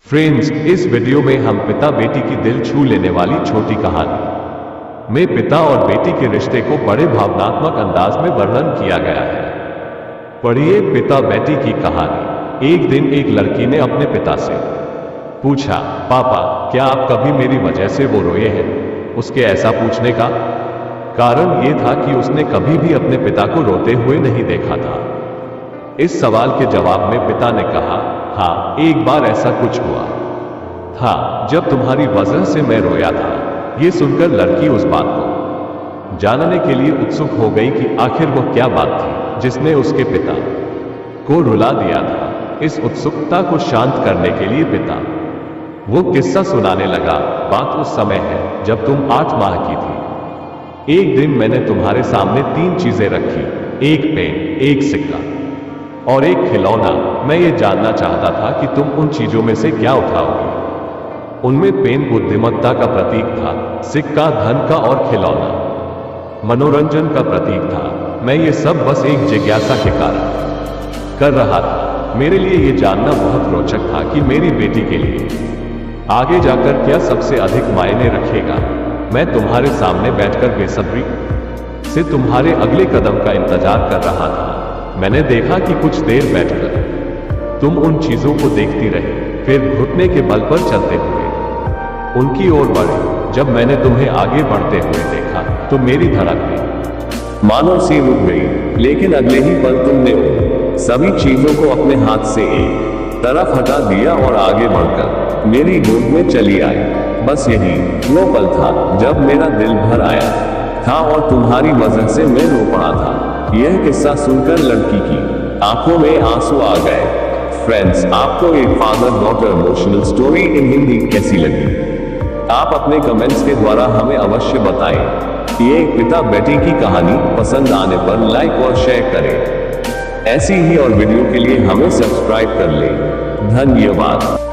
Friends, इस video में हम पिता बेटी की दिल छू लेने वाली छोटी कहानी में पिता और बेटी के रिश्ते को बड़े भावनात्मक अंदाज में वर्णन किया गया है। पढ़िए पिता बेटी की कहानी। एक दिन एक लड़की ने अपने पिता से पूछा, पापा क्या आप कभी मेरी वजह से वो रोए हैं? उसके ऐसा पूछने का कारण ये था कि उसने कभी भी अपने पिता को रोते हुए नहीं देखा था। इस सवाल के जवाब में पिता ने कहा, हाँ, एक बार ऐसा कुछ हुआ था जब तुम्हारी वजह से मैं रोया था। ये सुनकर लड़की उस बात को जानने के लिए उत्सुक हो गई कि आखिर वो क्या बात थी जिसने उसके पिता को रुला दिया था। इस उत्सुकता को शांत करने के लिए पिता वो किस्सा सुनाने लगा। बात उस समय है जब तुम 8 माह की थी। एक दिन मैंने तुम्हारे सामने 3 चीजें रखी, एक पेन, एक सिक्का और एक खिलौना। मैं ये जानना चाहता था कि तुम उन चीजों में से क्या उठाओगे। उनमें पेन बुद्धिमत्ता का प्रतीक था, सिक्का धन का और खिलौना मनोरंजन का प्रतीक था। मैं ये सब बस एक जिज्ञासा के कारण कर रहा था। मेरे लिए ये जानना बहुत रोचक था कि मेरी बेटी के लिए आगे जाकर क्या सबसे अधिक मायने रखेगा। मैं तुम्हारे सामने बैठकर बेसब्री से तुम्हारे अगले कदम का इंतजार कर रहा था। मैंने देखा कि कुछ देर बैठकर तुम उन चीजों को देखती रही, फिर घुटने के बल पर चलते हुए उनकी ओर बढ़े। जब मैंने तुम्हें आगे बढ़ते हुए देखा तो मेरी धड़कन मानो सी रुक गई, लेकिन अगले ही पल तुमने उन सभी चीजों को अपने हाथ से एक तरफ हटा दिया और आगे बढ़कर मेरी गोद में चली आई। बस यही वो पल था जब मेरा दिल भर आया था और तुम्हारी वजह से मैं रो पड़ा था। यह किस्सा सुनकर लड़की की आंखों में आंसू आ गए। फ्रेंड्स, आपको एक father daughter emotional story in Hindi कैसी लगी? आप अपने कमेंट्स के द्वारा हमें अवश्य बताएं। ये एक पिता बेटी की कहानी पसंद आने पर लाइक और शेयर करें। ऐसी ही और वीडियो के लिए हमें सब्सक्राइब कर लें। धन्यवाद।